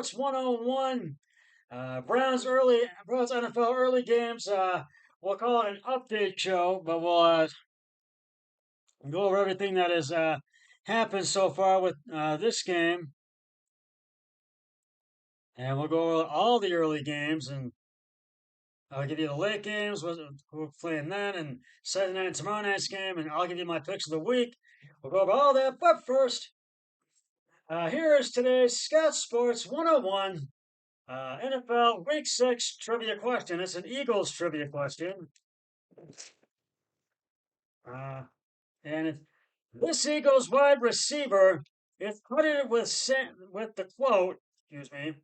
Sports 101. Browns NFL early games. We'll call it an update show, but we'll go over everything that has happened so far with this game, and we'll go over all the early games, and I'll give you the late games, who we're playing then, and Saturday night and tomorrow night's game, and I'll give you my picks of the week. We'll go over all that, but first, here is today's Scott Sports 101. NFL Week 6 trivia question. It's an Eagles trivia question. And this Eagles wide receiver is credited with the quote, excuse me,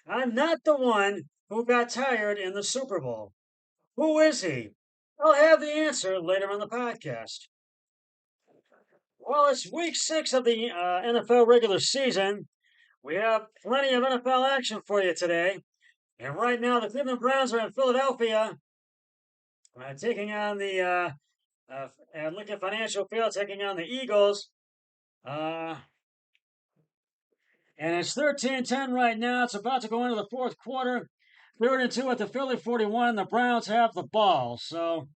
"I'm not the one who got tired in the Super Bowl." Who is he? I'll have the answer later in the podcast. Well, it's Week 6 of the NFL regular season. We have plenty of NFL action for you today. And right now, the Cleveland Browns are in Philadelphia, taking on the Lincoln Financial Field, taking on the Eagles. And it's 13-10 right now. It's about to go into the fourth quarter. 3-2 at the Philly 41. The Browns have the ball. So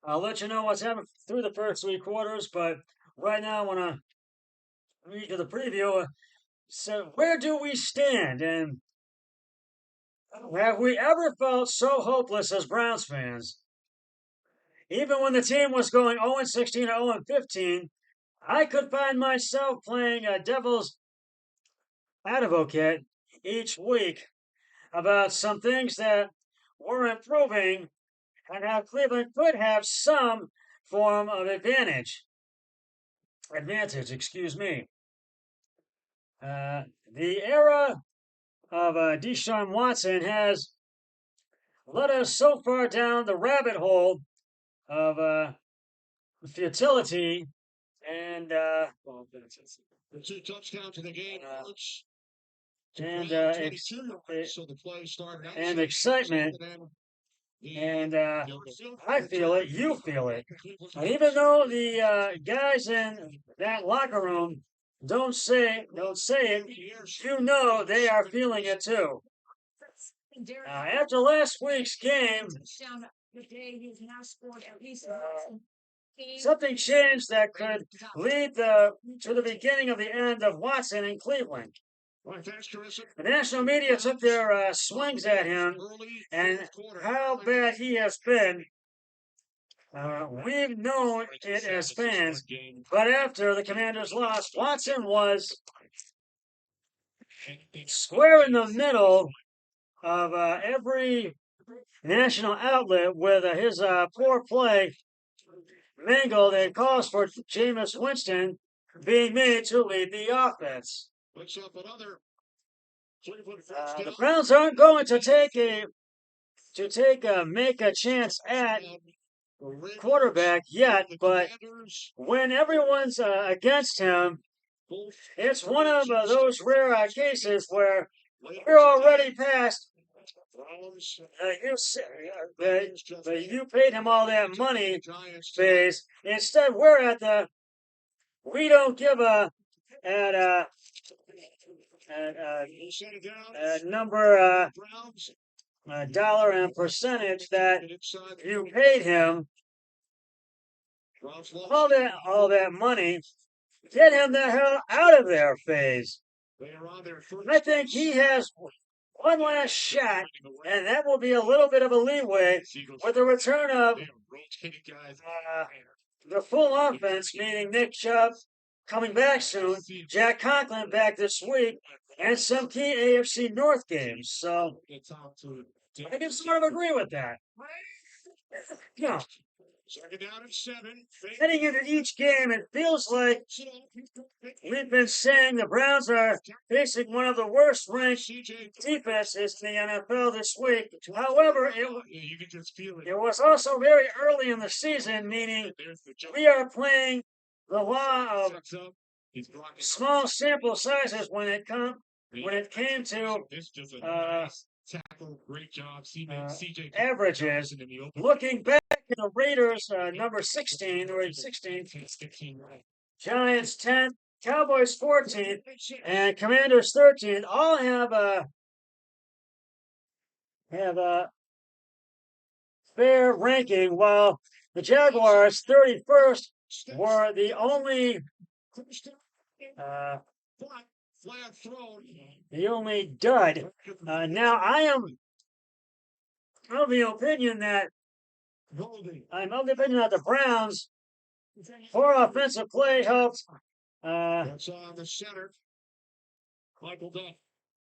I'll let you know what's happening through the first three quarters. But right now, I want to read you the preview. So where do we stand? And have we ever felt so hopeless as Browns fans? Even when the team was going 0-16 or 0-15, I could find myself playing a devil's advocate each week about some things that were improving and how Cleveland could have some form of advantage, excuse me. The era of Deshaun Watson has led us so far down the rabbit hole of futility and The two touchdowns in the game. And excitement. And I feel it, you feel it. And even though the guys in that locker room don't say it, you know they are feeling it too. After last week's game, something changed that could lead to the beginning of the end of Watson in Cleveland. The national media took their swings at him, and how bad he has been. We've known it as fans, but after the Commanders lost, Watson was square in the middle of every national outlet with his poor play mangled and calls for Jameis Winston being made to lead the offense. The Browns aren't going to make a chance at quarterback yet, but when everyone's against him, it's one of those rare cases where we're already past you paid him all that money phase. Instead, we're at the we don't give a at number dollar and percentage that you paid him all that money. Get him the hell out of there phase. I think he has one last shot, and that will be a little bit of a leeway with the return of the full offense, meaning Nick Chubb coming back soon, Jack Conklin back this week, and some key AFC North games. So I can sort of agree with that. Yeah. Heading into each game, it feels like we've been saying the Browns are facing one of the worst ranked defenses in the NFL this week. However, it was also very early in the season, meaning we are playing the law of small sample sizes when it came to averages. Looking back at the Raiders, number 16, or 16, Giants 10th, Cowboys 14th, and Commanders 13th. All have a fair ranking, while the Jaguars 31st were the only dud. Now I am of the opinion that the Browns, poor offensive play helped That's on the center. Michael Duff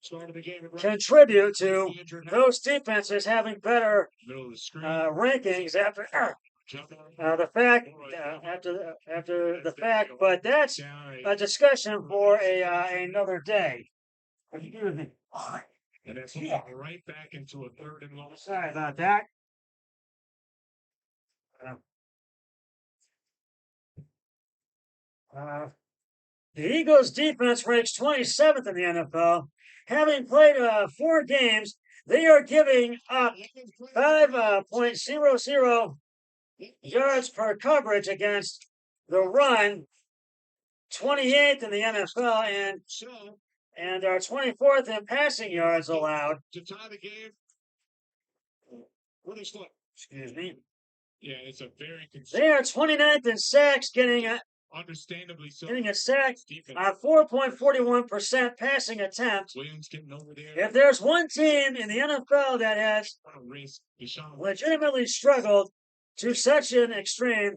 started the game. contribute to those defenses having better Middle of the screen. rankings after the fact. After the fact, but that's a discussion for another day. Excuse me. And that's right back into a third and long. Sorry about that. The Eagles' defense ranks 27th in the NFL. Having played 4 games, they are giving up 5.00 yards per coverage against the run, 28th in the NFL, and are 24th in passing yards allowed. To tie the game. What is what? Excuse me. Yeah, it's a very. They are 29th in sacks, Understandably so. Getting a sack on 4.41% passing attempt. Williams getting over there. If there's one team in the NFL that has legitimately struggled to such an extreme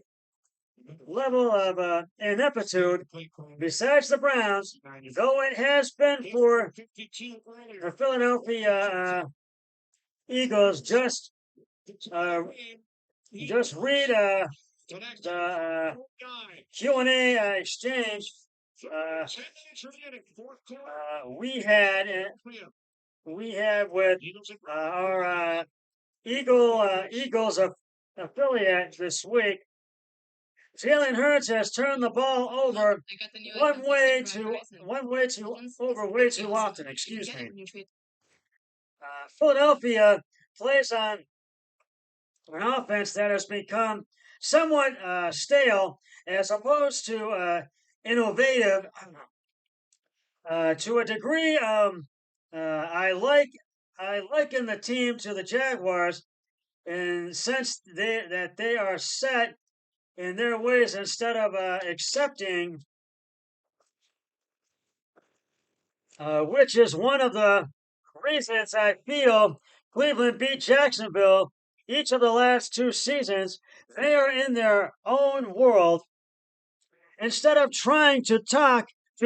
level of ineptitude, besides the Browns, though it has been for the Philadelphia Eagles, just read the Q&A exchange we had with our Eagles affiliate this week. Jalen Hurts has turned the ball over way too often. Excuse me. Philadelphia plays on an offense that has become somewhat stale, as opposed to innovative. To a degree, I liken the team to the Jaguars, and since they are set in their ways instead of accepting, which is one of the reasons I feel Cleveland beat Jacksonville each of the last 2 seasons. They are in their own world. Instead of trying to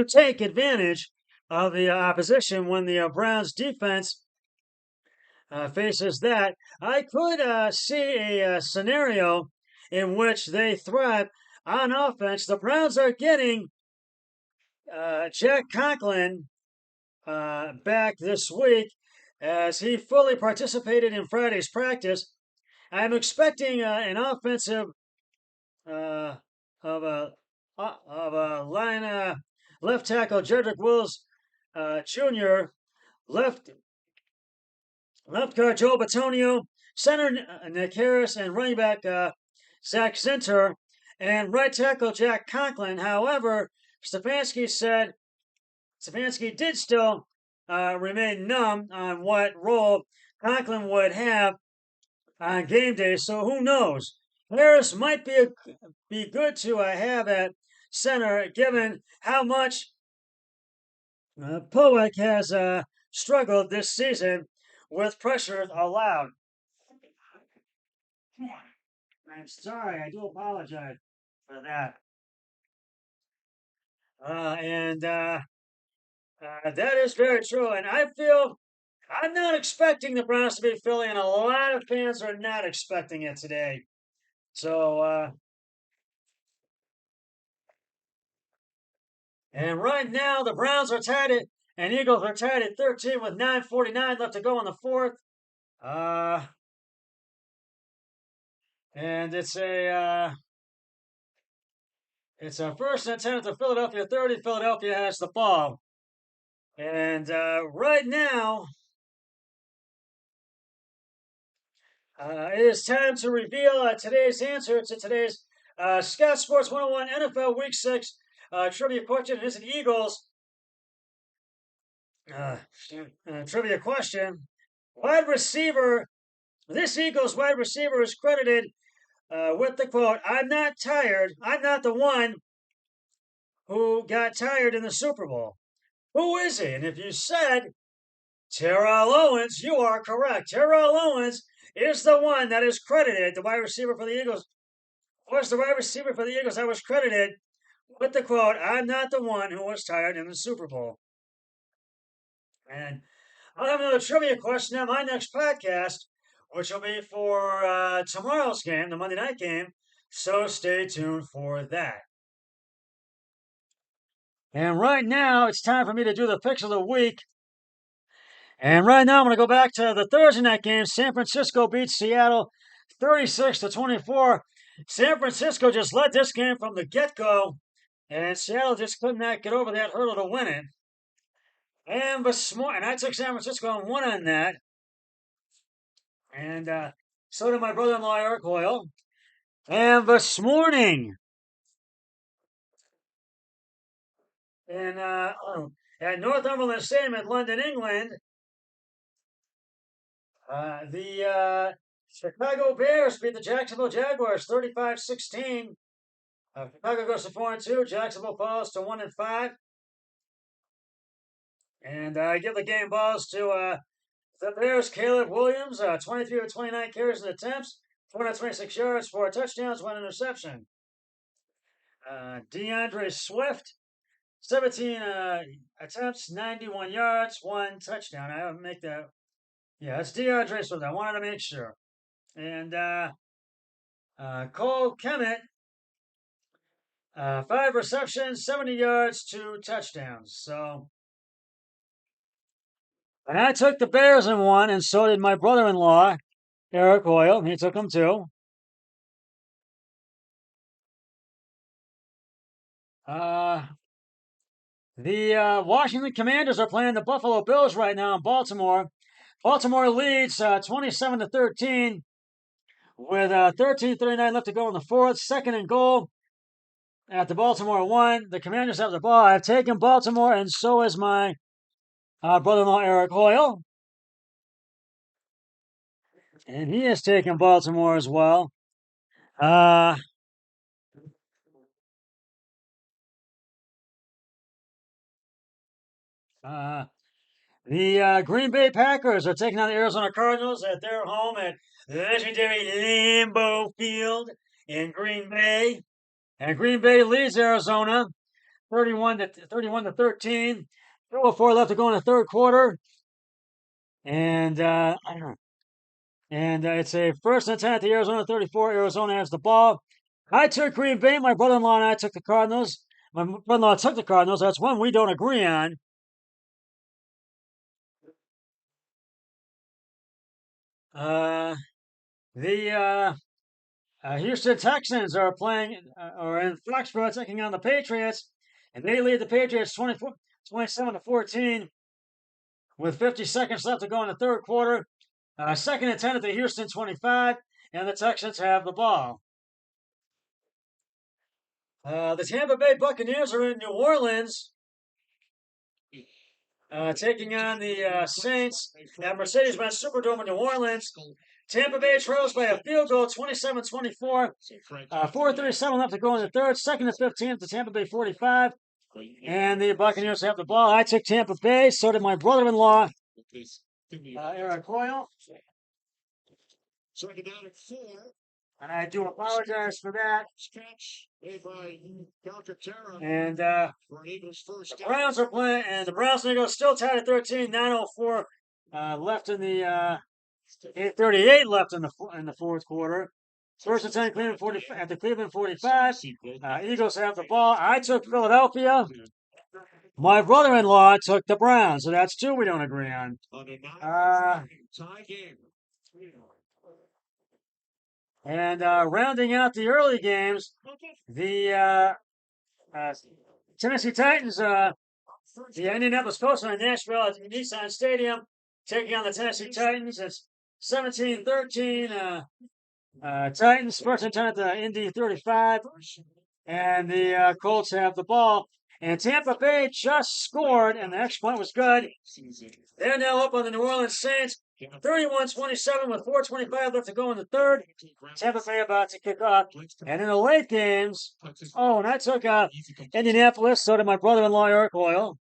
take advantage of the opposition when the Browns defense faces that, I could see a scenario in which they thrive on offense. The Browns are getting Jack Conklin back this week, as he fully participated in Friday's practice. I'm expecting an offensive of a line left tackle Jedrick Wills Jr., left guard Joe Bitonio, center Nick Harris, and running back Zach Zinter, and right tackle Jack Conklin. However, Stefanski did still remain numb on what role Conklin would have on game day, so who knows? Harris might be good to have at center, given how much Powick has struggled this season with pressure allowed. I'm sorry, I do apologize for that. And that is very true. And I feel I'm not expecting the Browns to beat Philly, and a lot of fans are not expecting it today. So, and right now the Browns are tied at, and Eagles are tied at 13 with 9:49 left to go in the 4th. And it's a 1st and 10 at the Philadelphia 30. Philadelphia has the ball. And right now, it is time to reveal today's answer to today's Scott Sports 101 NFL Week 6 trivia question. It is an Eagles trivia question. Wide receiver. This Eagles wide receiver is credited with the quote, "I'm not tired. I'm not the one who got tired in the Super Bowl." Who is he? And if you said Terrell Owens, you are correct. Terrell Owens is the one that is credited, the wide receiver for the Eagles, was the wide receiver for the Eagles that was credited with the quote, "I'm not the one who was tired in the Super Bowl." And I'll have another trivia question on my next podcast, which will be for tomorrow's game, the Monday night game. So stay tuned for that. And right now, it's time for me to do the picks of the week. And right now, I'm going to go back to the Thursday night game. San Francisco beats Seattle 36-24. San Francisco just led this game from the get-go, and Seattle just could not get over that hurdle to win it. And I took San Francisco and won on that. And so did my brother-in-law, Eric Hoyle. And this morning, at Northumberland Stadium in London, England, the Chicago Bears beat the Jacksonville Jaguars 35-16. Chicago goes to 4-2. Jacksonville falls to 1-5. And I give the game balls to the Bears. Caleb Williams, 23 of 29 carries and attempts, 426 yards, 4 touchdowns, 1 interception. DeAndre Swift, 17 attempts, 91 yards, 1 touchdown. I don't make that. Yeah, it's DeAndre Swift. I wanted to make sure. And Cole Kemet, 5 receptions, 70 yards, 2 touchdowns. So, and I took the Bears and won, and so did my brother-in-law, Eric Hoyle. He took them too. The Washington Commanders are playing the Buffalo Bills right now in Baltimore. Baltimore leads 27-13 with 13:39 left to go in the fourth. Second and goal at the Baltimore 1. The Commanders have the ball. I've taken Baltimore, and so is my brother-in-law, Eric Hoyle. And he has taken Baltimore as well. The Green Bay Packers are taking on the Arizona Cardinals at their home at legendary Lambeau Field in Green Bay. And Green Bay leads Arizona 31-13. 2:04 left to go in the third quarter. And it's a 1st and 10 at the Arizona 34. Arizona has the ball. I took Green Bay. My brother-in-law and I took the Cardinals. My brother-in-law took the Cardinals. That's one we don't agree on. The Houston Texans are playing or in Foxborough taking on the Patriots, and they lead the Patriots 27-14 with 50 seconds left to go in the third quarter. 2nd and 10 at the Houston 25, and the Texans have the ball. The Tampa Bay Buccaneers are in New Orleans, taking on the Saints at Mercedes-Benz Superdome in New Orleans. Tampa Bay trails by a field goal, 27-24. 4:37 left to go in the third. 2nd and 15 at the Tampa Bay 45. And the Buccaneers have the ball. I took Tampa Bay. So did my brother-in-law, Eric Hoyle. Second down at 4. And I do apologize for that. And the Browns are playing, and the Browns and Eagles still tied at 13. 9:04 left in the 8:38 left in the fourth quarter. 1st and 10 Cleveland 40 at the Cleveland 45. Eagles have the ball. I took Philadelphia. My brother-in-law took the Browns, so that's 2 we don't agree on. And rounding out the early games, the Tennessee Titans, the Indianapolis Colts are in Nashville at Nissan Stadium, taking on the Tennessee Titans. It's 17-13. Titans, 1st and 10 at the Indy 35. And the Colts have the ball. And Tampa Bay just scored, and the extra point was good. They're now up on the New Orleans Saints, 31-27 with 4:25 left to go in the third. Tampa Bay about to kick off. And in the late games, and I took Indianapolis, so did my brother-in-law, Eric Hoyle.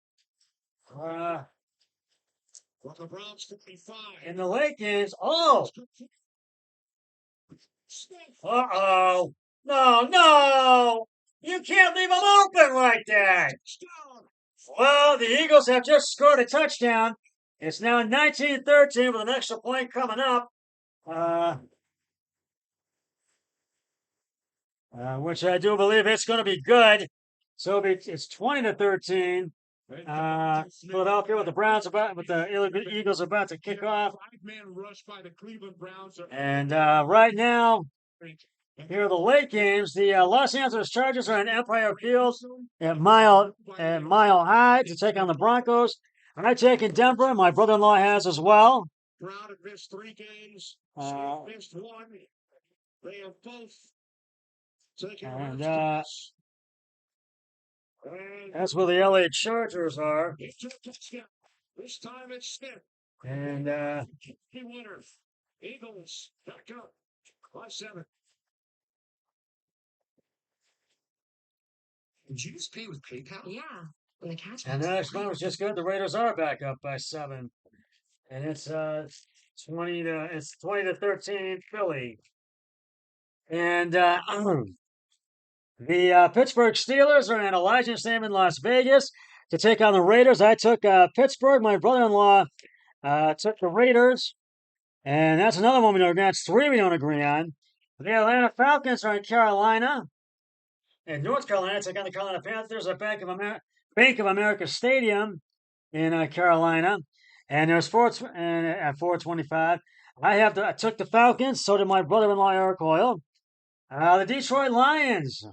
In the late games, no! You can't leave them open like that! Well, the Eagles have just scored a touchdown. It's now 19-13 with an extra point coming up. Which I do believe it's going to be good. So it's 20-13. Philadelphia with the Eagles about to kick off. And right now, here are the late games. The Los Angeles Chargers are in Empire Field at Mile High to take on the Broncos. I take in Denver. My brother-in-law has as well. Brown had missed 3 games. Missed 1. They have both taken. And that's where the LA Chargers are. This time it's Smith. And winner. Eagles back up by 7. Did you just pay with PayPal? Yeah. And the next one was just good. The Raiders are back up by 7. And it's 20-13 Philly. And the Pittsburgh Steelers are in Allegiant Stadium in Las Vegas to take on the Raiders. I took Pittsburgh. My brother-in-law took the Raiders. And that's another one we don't agree on. That's 3 we don't agree on. The Atlanta Falcons are in Carolina. In North Carolina, take on the Carolina Panthers at Bank of America Stadium in Carolina. And there's at 4:25. I took the Falcons. So did my brother-in-law Eric Hoyle. The Detroit Lions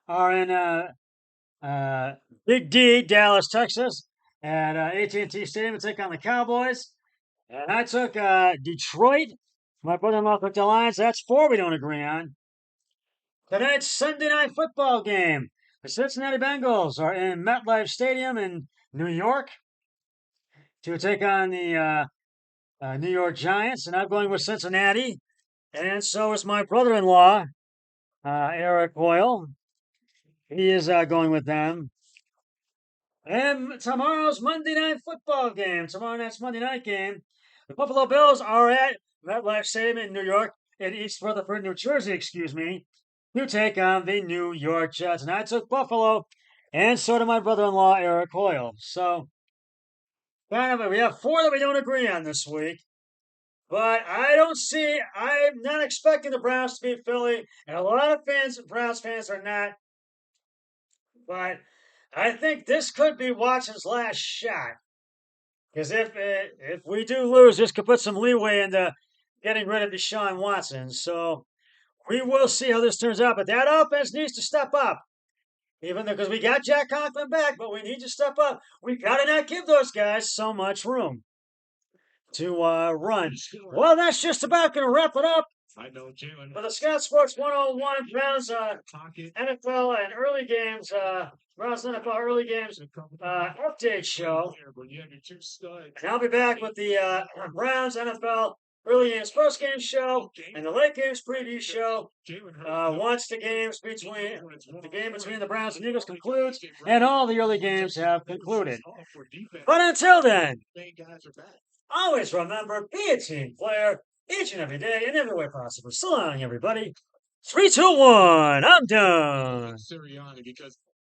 are in Big D, Dallas, Texas, at AT&T Stadium to take on the Cowboys. And I took Detroit. My brother-in-law took the Lions. That's 4 we don't agree on. Tonight's Sunday night football game. The Cincinnati Bengals are in MetLife Stadium in New York to take on the New York Giants. And I'm going with Cincinnati. And so is my brother-in-law, Eric Hoyle. He is going with them. And tomorrow's Monday night football game. Tomorrow night's Monday night game. The Buffalo Bills are at MetLife Stadium in New York, in East Rutherford, New Jersey, to take on the New York Jets. And I took Buffalo, and so did my brother-in-law, Eric Hoyle. So, we have 4 that we don't agree on this week. But I'm not expecting the Browns to beat Philly, and a lot of Browns fans are not. But I think this could be Watson's last shot. Because if we do lose, this could put some leeway into getting rid of Deshaun Watson. So we will see how this turns out. But that offense needs to step up. Because we got Jack Conklin back, but we need to step up. We got to not give those guys so much room to run. Well, that's just about going to wrap it up. I know, Jalen. For the Scott Sports 101 Browns NFL and early games, Browns NFL early games update show. And I'll be back with the Browns NFL early games post game show and the late games preview show once the game between the Browns and Eagles concludes and all the early games have concluded. But until then, always remember, be a team player each and every day in every way possible. So long, everybody. 3, 2, 1. I'm done. Sirianni, because